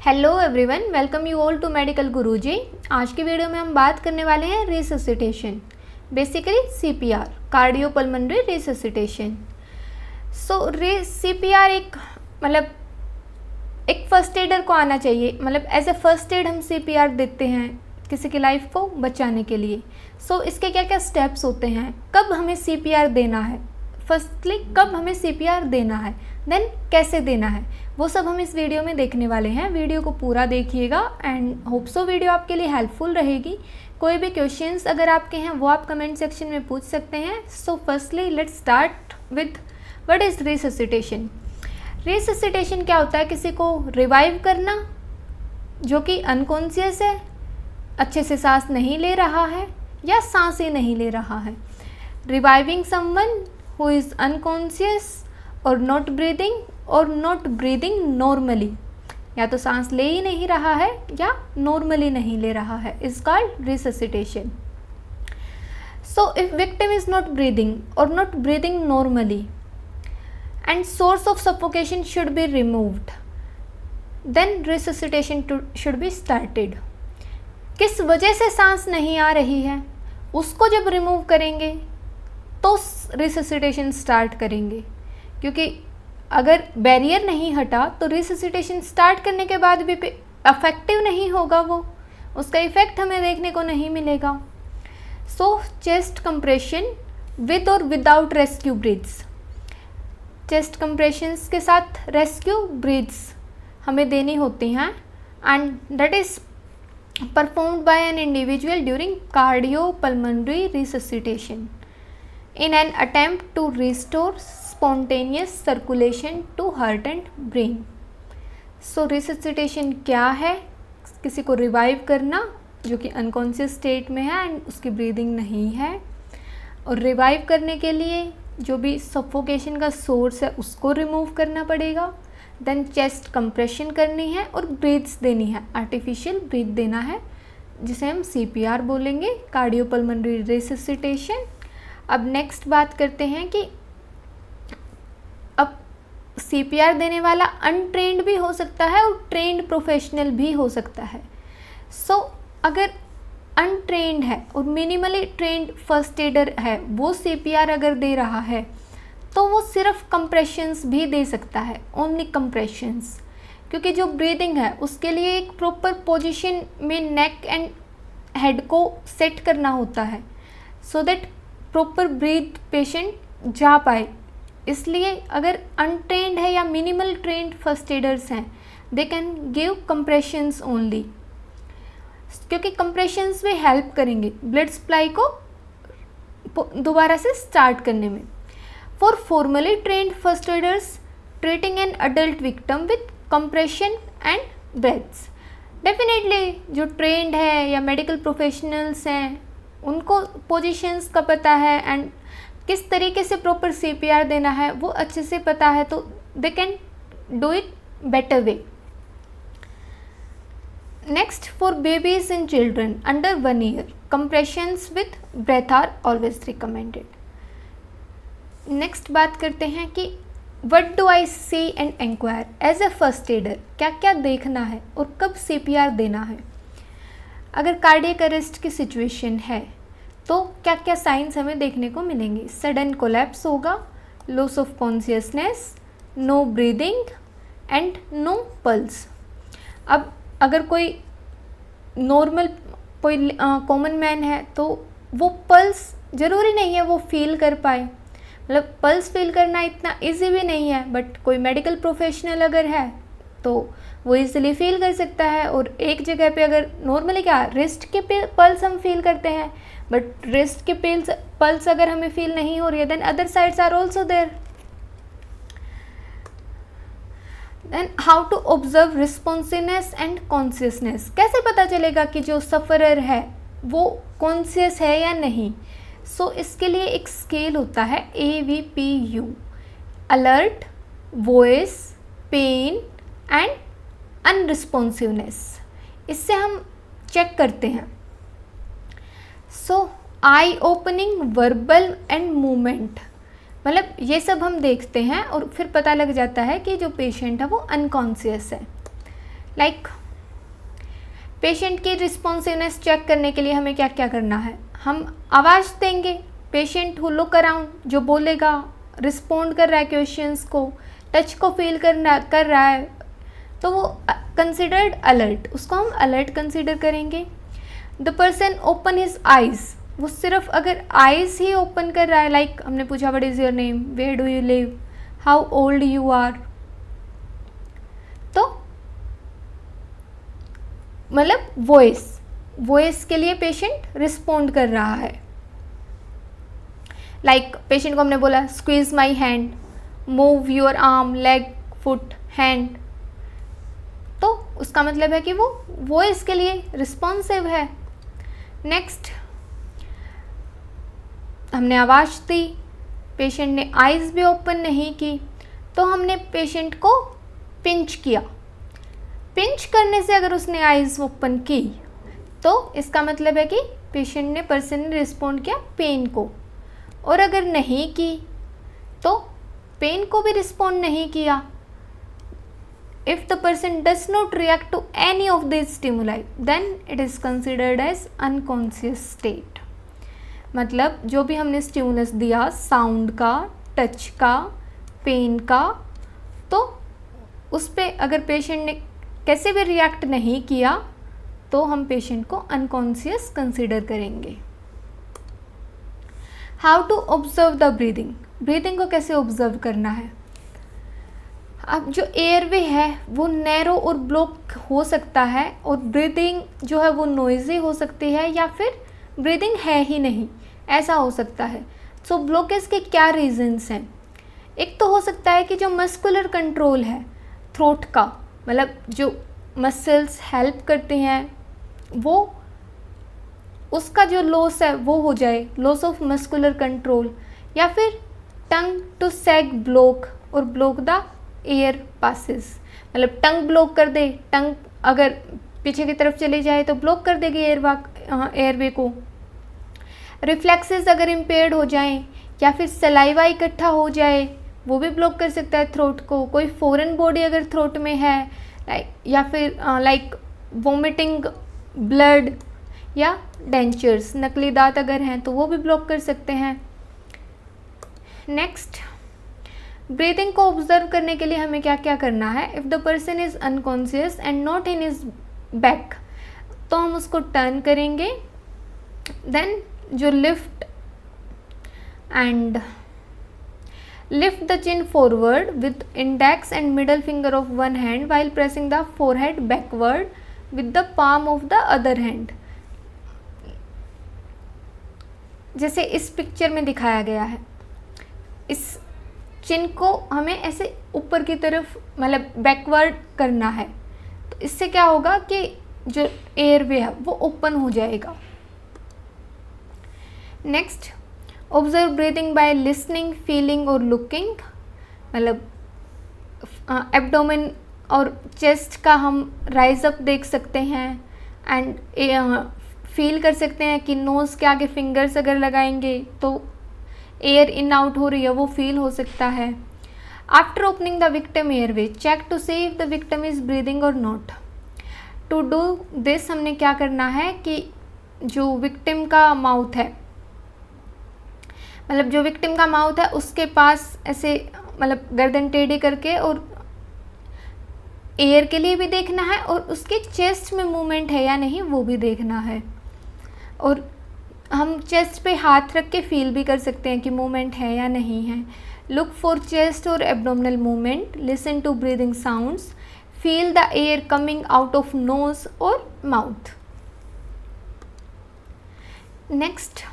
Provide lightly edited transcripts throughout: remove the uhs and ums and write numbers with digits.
Hello everyone, welcome you all to medical Guruji. आज की video में हम बात करने वाले हैं resuscitation, basically CPR, cardiopulmonary resuscitation. So CPR एक फर्स्ट एडर को आना चाहिए, एज ए फर्स्ट एड हम सीपीआर देते हैं किसी की लाइफ को बचाने के लिए। सो इसके क्या क्या स्टेप्स होते हैं, कब हमें सीपीआर देना है, फर्स्टली कब हमें सीपीआर देना है, देन कैसे देना है, वो सब हम इस वीडियो में देखने वाले हैं। वीडियो को पूरा देखिएगा एंड होप सो वीडियो आपके लिए हेल्पफुल रहेगी। कोई भी क्वेश्चंस अगर आपके हैं वो आप कमेंट सेक्शन में पूछ सकते हैं। So firstly let's start with what is resuscitation. Resuscitation क्या होता है, किसी को रिवाइव करना जो कि अनकॉन्शियस है, अच्छे से सांस नहीं ले रहा है या सांस ही नहीं ले रहा है। Reviving someone who is unconscious और नॉट ब्रीदिंग नॉर्मली, या तो सांस ले ही नहीं रहा है या नॉर्मली नहीं ले रहा है, is called resuscitation. So if victim is not breathing और not breathing normally and source of suffocation should be removed, then resuscitation should be started. किस वजह से सांस नहीं आ रही है उसको जब रिमूव करेंगे तो रिससिटेशन स्टार्ट करेंगे, क्योंकि अगर बैरियर नहीं हटा तो रिससिटेशन स्टार्ट करने के बाद भी इफेक्टिव नहीं होगा, वो उसका इफेक्ट हमें देखने को नहीं मिलेगा। सो चेस्ट कंप्रेशन विद और without rescue breaths, chest compressions के साथ रेस्क्यू ब्रीथ्स हमें देनी होती हैं and that is performed by an individual during cardiopulmonary resuscitation in an attempt to restore spontaneous circulation to heart and brain. So resuscitation क्या है, किसी को रिवाइव करना जो कि अनकॉन्शियस स्टेट में है एंड उसकी ब्रीदिंग नहीं है, और रिवाइव करने के लिए जो भी सफोकेशन का सोर्स है उसको रिमूव करना पड़ेगा। देन चेस्ट कंप्रेशन करनी है और ब्रीथ्स देनी है, आर्टिफिशियल ब्रीथ देना है जिसे हम सीपीआर बोलेंगे, कार्डियोपल्मोनरी रिससिटेशन। अब नेक्स्ट बात करते हैं कि अब सीपीआर देने वाला अनट्रेंड भी हो सकता है और ट्रेंड प्रोफेशनल भी हो सकता है। सो अगर अनट्रेंड है और मिनिमली ट्रेंड फर्स्ट एडर है वो सीपीआर अगर दे रहा है तो वो सिर्फ कंप्रेशंस भी दे सकता है, ओनली कंप्रेशंस, क्योंकि जो ब्रीदिंग है उसके लिए एक प्रॉपर पोजीशन में नेक एंड हेड को सेट करना होता है so that proper breath patient जा पाए। इसलिए अगर अनट्रेंड है या मिनिमल ट्रेंड फर्स्ट एडर्स हैं they can give compressions only, क्योंकि कंप्रेशंस भी हेल्प करेंगे ब्लड सप्लाई को दोबारा से स्टार्ट करने में। For formally trend first aiders treating an adult victim with compression and breaths, definitely जो ट्रेंड है या मेडिकल प्रोफेशनल्स हैं उनको पोजीशंस का पता है एंड किस तरीके से प्रॉपर सीपीआर देना है वो अच्छे से पता है, तो they can do it better way. Next, for babies and children under 1 year compressions with breath are always recommended. Next बात करते हैं कि what do I see and enquire as a first aider, क्या क्या देखना है और कब सीपीआर देना है। अगर कार्डियक अरेस्ट की सिचुएशन है तो क्या क्या साइंस हमें देखने को मिलेंगे। सडन कोलैप्स होगा, loss of consciousness, no breathing and no pulse. अब अगर कोई नॉर्मल कोई कॉमन मैन है तो वो पल्स ज़रूरी नहीं है वो फील कर पाए, पल्स फील करना इतना इजी भी नहीं है, बट कोई मेडिकल प्रोफेशनल अगर है तो वो इजीली फील कर सकता है। और एक जगह पे अगर नॉर्मली क्या रिस्ट के पल्स हम फील करते हैं, बट रिस्ट के पल्स अगर हमें फील नहीं हो रही है then other sides are also there. Then how to observe responsiveness and consciousness, कैसे पता चलेगा कि जो सफ़रर है वो कॉन्शियस है या नहीं। सो इसके लिए एक स्केल होता है AVPU, alert, voice, pain and unresponsiveness, इससे हम चेक करते हैं। So eye opening, verbal and movement, ये सब हम देखते हैं और फिर पता लग जाता है कि जो पेशेंट है वो अनकॉन्शियस है। लाइक पेशेंट की रिस्पॉन्सिवनेस चेक करने के लिए हमें क्या क्या करना है, हम आवाज़ देंगे, पेशेंट हु लुक अराउंड जो बोलेगा, रिस्पॉन्ड कर रहा है क्वेश्चंस को, टच को फील कर रहा है, तो वो कंसिडर्ड अलर्ट, उसको हम अलर्ट कंसिडर करेंगे। The person open his eyes, वो सिर्फ अगर आइज़ ही ओपन कर रहा है, लाइक हमने पूछा what is your name, where do you live, how old you are, तो मतलब वॉइस के लिए पेशेंट रिस्पॉन्ड कर रहा है। लाइक पेशेंट को हमने बोला squeeze my hand, move your arm, leg, foot, hand, तो उसका मतलब है कि वो वॉइस के लिए रिस्पॉन्सिव है। नेक्स्ट, हमने आवाज़ दी, पेशेंट ने आइज़ भी ओपन नहीं की, तो हमने पेशेंट को पिंच किया। पिंच करने से अगर उसने आइज़ ओपन की तो इसका मतलब है कि पर्सन ने रिस्पॉन्ड किया पेन को, और अगर नहीं की तो पेन को भी रिस्पॉन्ड नहीं किया। If the person does not react to any of this stimuli then it is considered as unconscious state. मतलब जो भी हमने स्टिमुलस दिया, साउंड का, टच का, पेन का, तो उस पर अगर पेशेंट ने कैसे भी रिएक्ट नहीं किया तो हम पेशेंट को अनकॉन्शियस कंसिडर करेंगे। How to observe the breathing, breathing को कैसे ऑब्जर्व करना है। अब जो एयरवे है वो नैरो और ब्लॉक हो सकता है, और ब्रीदिंग जो है वो नॉइजी हो सकती है, या फिर ब्रीदिंग है ही नहीं, ऐसा हो सकता है। सो ब्लॉकेज के क्या रीजंस हैं। एक तो हो सकता है कि जो मस्कुलर कंट्रोल है थ्रोट का, मतलब जो मसल्स हेल्प करते हैं वो, उसका जो लॉस है वो हो जाए, लॉस ऑफ मस्कुलर कंट्रोल, या फिर टंग टू सैग ब्लॉक और ब्लॉक द एयर पासेस, मतलब टंग ब्लॉक कर दे, टंग अगर पीछे की तरफ चली जाए तो ब्लॉक कर देगी एयरवे को। रिफ्लेक्सेस अगर इम्पेयर्ड हो जाएं, या फिर सलाइवा इकट्ठा हो जाए, वो भी ब्लॉक कर सकता है थ्रोट को। कोई फॉरेन बॉडी अगर थ्रोट में है, या फिर लाइक वोमिटिंग ब्लड, या डेंचर्स, नकली दांत अगर हैं तो वो भी ब्लॉक कर सकते हैं। नेक्स्ट, ब्रीदिंग को ऑब्जर्व करने के लिए हमें क्या क्या करना है। If the person is unconscious and not in is back, तो हम उसको टर्न करेंगे। देन जो lift the chin forward with index and middle finger of one hand while pressing the forehead backward with the palm of the other hand, जैसे इस picture में दिखाया गया है। इस चिन को हमें ऐसे ऊपर की तरफ मतलब बैकवर्ड करना है, तो इससे क्या होगा कि जो एयरवे है वो ओपन हो जाएगा। Next, observe breathing by listening, feeling और लुकिंग, मतलब एब्डोमेन और चेस्ट का हम राइज अप देख सकते हैं, एंड फील कर सकते हैं कि नोज़ के आगे फिंगर्स अगर लगाएंगे तो एयर इन आउट हो रही है, वो फील हो सकता है। After opening the victim airway, check to see if the victim is breathing और नॉट। टू डू दिस हमने क्या करना है कि जो विक्टिम का माउथ है, मतलब जो विक्टिम का माउथ है उसके पास ऐसे मतलब गर्दन टेढ़ी करके और एयर के लिए भी देखना है, और उसके चेस्ट में मूवमेंट है या नहीं वो भी देखना है। और हम चेस्ट पे हाथ रख के फील भी कर सकते हैं कि मूवमेंट है या नहीं है। लुक फॉर चेस्ट और abdominal movement, listen to breathing sounds, feel the air coming out of nose और mouth. Next,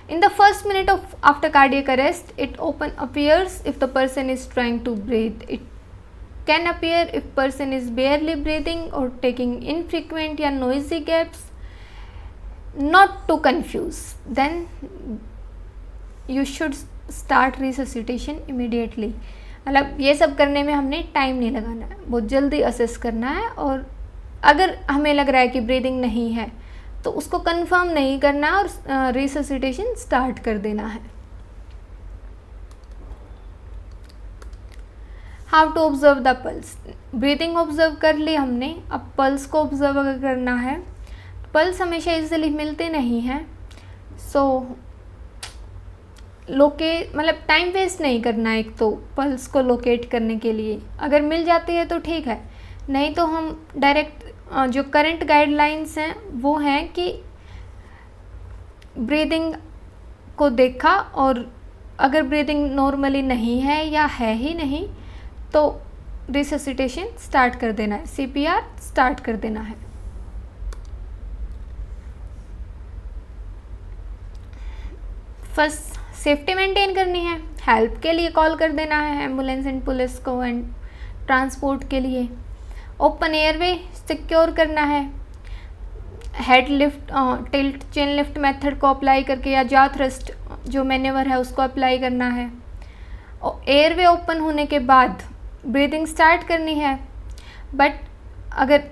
in the first minute of after cardiac arrest, it often appears if the person is trying to breathe. It can appear if person is barely breathing or taking infrequent या noisy gaps. Not to confuse, then you should start resuscitation immediately. मतलब ये सब करने में हमने time नहीं लगाना है, बहुत जल्दी असेस करना है, और अगर हमें लग रहा है कि ब्रीदिंग नहीं है तो उसको कंफर्म नहीं करना और रिससिटेशन स्टार्ट कर देना है। How to observe the pulse. Breathing observe कर ली हमने, अब पल्स को ऑब्जर्व अगर करना है, पल्स हमेशा इजीली मिलते नहीं हैं, सो मतलब टाइम वेस्ट नहीं करना। एक तो पल्स को लोकेट करने के लिए अगर मिल जाती है तो ठीक है, नहीं तो हम डायरेक्ट जो करंट गाइडलाइंस हैं वो हैं कि ब्रीदिंग को देखा, और अगर ब्रीदिंग नॉर्मली नहीं है या है ही नहीं तो रिससिटेशन स्टार्ट कर देना है, सीपीआर स्टार्ट कर देना है। फर्स्ट सेफ्टी मेंटेन करनी है, हेल्प के लिए कॉल कर देना है एम्बुलेंस एंड पुलिस को एंड ट्रांसपोर्ट के लिए। ओपन एयरवे सिक्योर करना है, head lift tilt chain lift method को अप्लाई करके या जा थ्रस्ट जो मैन्यूवर है उसको अप्लाई करना है। और एयरवे ओपन होने के बाद ब्रीदिंग स्टार्ट करनी है। बट अगर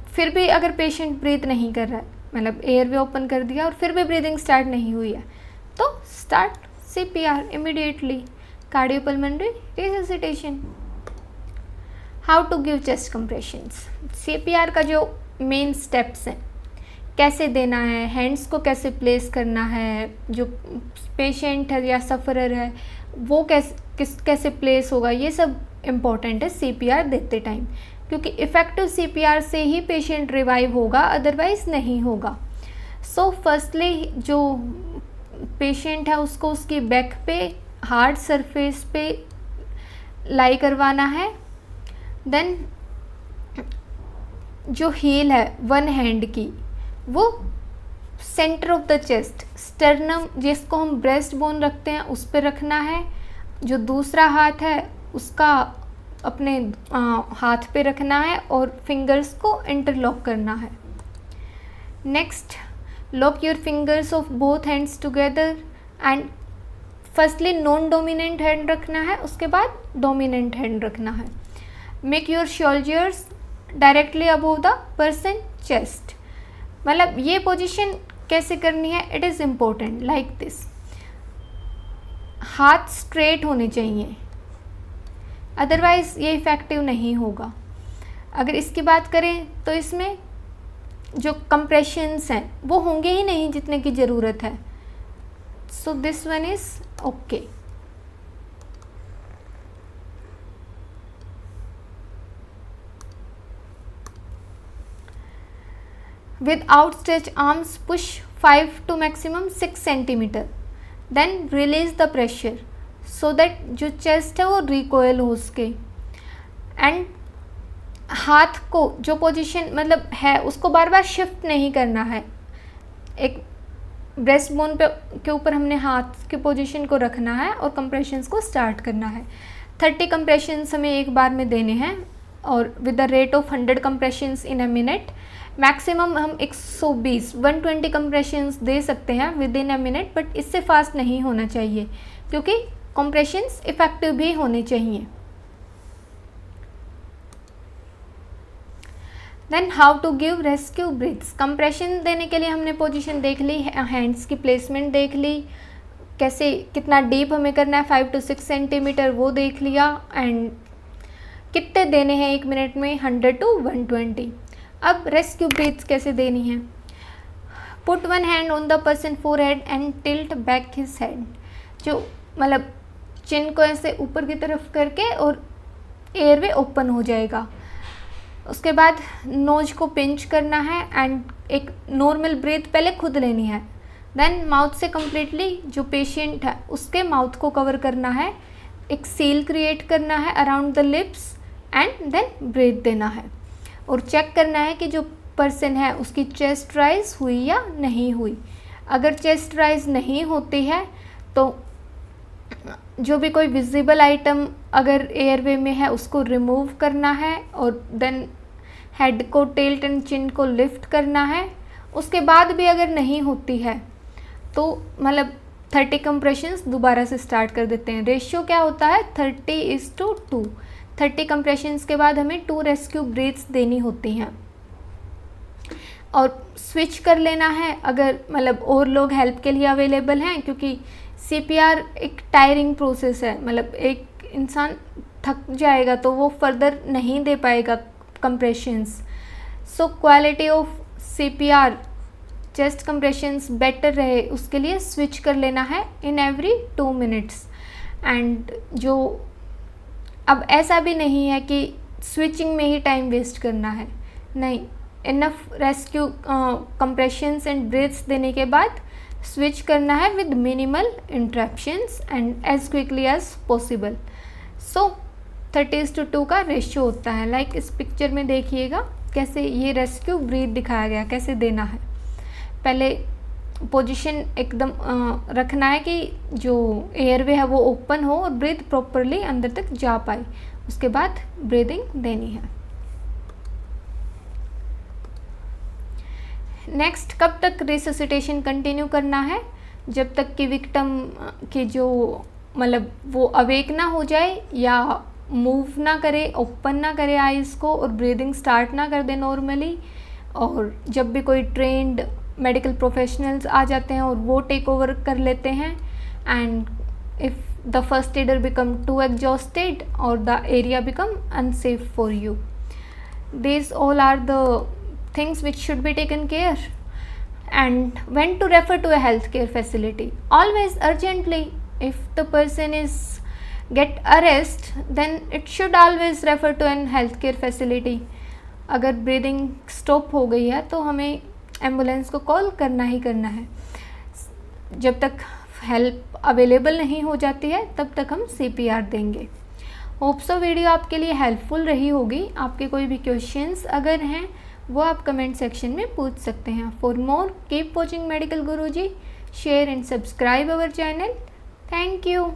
फिर भी अगर पेशेंट ब्रीथ नहीं कर रहा है, मतलब एयरवे ओपन कर दिया और फिर भी ब्रीदिंग स्टार्ट नहीं हुई है, तो start CPR immediately, cardiopulmonary resuscitation. How to give chest compressions. CPR का जो मेन स्टेप्स हैं, कैसे देना है, हैंड्स को कैसे प्लेस करना है, जो पेशेंट है या सफ़रर है वो कैसे प्लेस होगा, ये सब इम्पॉर्टेंट है सीपीआर देते टाइम, क्योंकि इफ़ेक्टिव सीपीआर से ही पेशेंट रिवाइव होगा, अदरवाइज़ नहीं होगा। सो फर्स्टली जो पेशेंट है उसको उसकी बैक पे हार्ड सरफेस पे लाई करवाना है। देन जो हील है वन हैंड की वो centre of the chest, sternum जिसको हम ब्रेस्ट बोन रखते हैं उस पर रखना है। जो दूसरा हाथ है उसका अपने हाथ पे रखना है और फिंगर्स को इंटरलॉक करना है। Next, lock your fingers of both hands together and firstly non dominant hand रखना है, उसके बाद डोमिनेंट हैंड रखना है। Make your shoulders directly above the person chest. मतलब ये पोजीशन कैसे करनी है, it is important like this. हाथ स्ट्रेट होने चाहिए, अदरवाइज़ ये इफ़ेक्टिव नहीं होगा। अगर इसकी बात करें तो इसमें जो कंप्रेशंस हैं वो होंगे ही नहीं जितने की ज़रूरत है। So this one is okay. With outstretched arms, push 5 to maximum 6 centimeter. Then release the pressure so that जो chest है वो recoil हो उसके। एंड हाथ को जो पोजीशन मतलब है उसको बार बार शिफ्ट नहीं करना है। एक ब्रेस्ट बोन पे के ऊपर हमने हाथ के पोजीशन को रखना है और कंप्रेशंस को स्टार्ट करना है। 30 कंप्रेशंस हमें एक बार में देने हैं और with the rate of 100 compressions in a minute. Maximum हम 120 कंप्रेशंस दे सकते हैं within a minute, but इससे फास्ट नहीं होना चाहिए क्योंकि कंप्रेशंस इफ़ेक्टिव भी होने चाहिए। Then how to give rescue breaths. Compression देने के लिए हमने पोजीशन देख ली, हैंड्स की प्लेसमेंट देख ली, कैसे कितना डीप हमें करना है 5 to 6 सेंटीमीटर वो देख लिया, एंड कितने देने हैं एक मिनट में 100 to 120। अब रेस्क्यू ब्रीथ्स कैसे देनी है। Put one hand on the person forehead and tilt back his head. जो मतलब चिन को ऐसे ऊपर की तरफ करके और एयरवे ओपन हो जाएगा। उसके बाद नोज को पिंच करना है एंड एक नॉर्मल ब्रीथ पहले खुद लेनी है। देन माउथ से कम्प्लीटली जो पेशेंट है उसके माउथ को कवर करना है, एक सील क्रिएट करना है around the lips and then breath देना है। और चेक करना है कि जो पर्सन है उसकी चेस्ट राइज हुई या नहीं हुई। अगर चेस्ट राइज नहीं होती है तो जो भी कोई विजिबल आइटम अगर एयरवे में है उसको रिमूव करना है और देन हेड को टिल्ट एंड चिन को लिफ्ट करना है। उसके बाद भी अगर नहीं होती है तो मतलब 30 कंप्रेशंस दोबारा से स्टार्ट कर देते हैं। रेशियो क्या होता है 30:2। 30 कंप्रेशंस के बाद हमें 2 रेस्क्यू ब्रीथ्स देनी होती हैं और स्विच कर लेना है अगर मतलब और लोग हेल्प के लिए अवेलेबल हैं, क्योंकि सीपीआर एक टायरिंग प्रोसेस है, मतलब एक इंसान थक जाएगा तो वो फर्दर नहीं दे पाएगा compressions. So quality of CPR chest compressions better रहे उसके लिए स्विच कर लेना है इन एवरी 2 मिनट्स। एंड जो अब ऐसा भी नहीं है कि स्विचिंग में ही टाइम वेस्ट करना है, नहीं, enough rescue compressions and breaths देने के बाद स्विच करना है with minimal interruptions and as quickly as possible. So 30:2 का रेशियो होता है। लाइक इस पिक्चर में देखिएगा कैसे ये रेस्क्यू ब्रीथ दिखाया गया, कैसे देना है। पहले पोजीशन एकदम रखना है कि जो एयरवे है वो ओपन हो और ब्रीथ प्रॉपरली अंदर तक जा पाए, उसके बाद ब्रीदिंग देनी है। नेक्स्ट, कब तक रिससिटेशन कंटिन्यू करना है? जब तक कि विक्टिम की जो मतलब वो अवेक ना हो जाए या मूव ना करे, ओपन ना करे आइज़ को और ब्रीदिंग स्टार्ट ना कर दे नॉर्मली। और जब भी कोई ट्रेंड मेडिकल प्रोफेशनल्स आ जाते हैं और वो टेक ओवर कर लेते हैं, and if the first aider become too exhausted और the area become unsafe for you, these all are the things which should be taken care. And when to refer to a healthcare facility? Always urgently. If the person is get arrest, then it should always refer to an healthcare facility. अगर breathing stop हो गई है तो हमें ambulance को call करना ही करना है। जब तक हेल्प अवेलेबल नहीं हो जाती है तब तक हम सीपीआर देंगे। होप सो वीडियो आपके लिए हेल्पफुल रही होगी। आपके कोई भी क्वेश्चंस अगर हैं वो आप कमेंट सेक्शन में पूछ सकते हैं। For more keep watching medical Guruji, share and subscribe our channel. Thank you.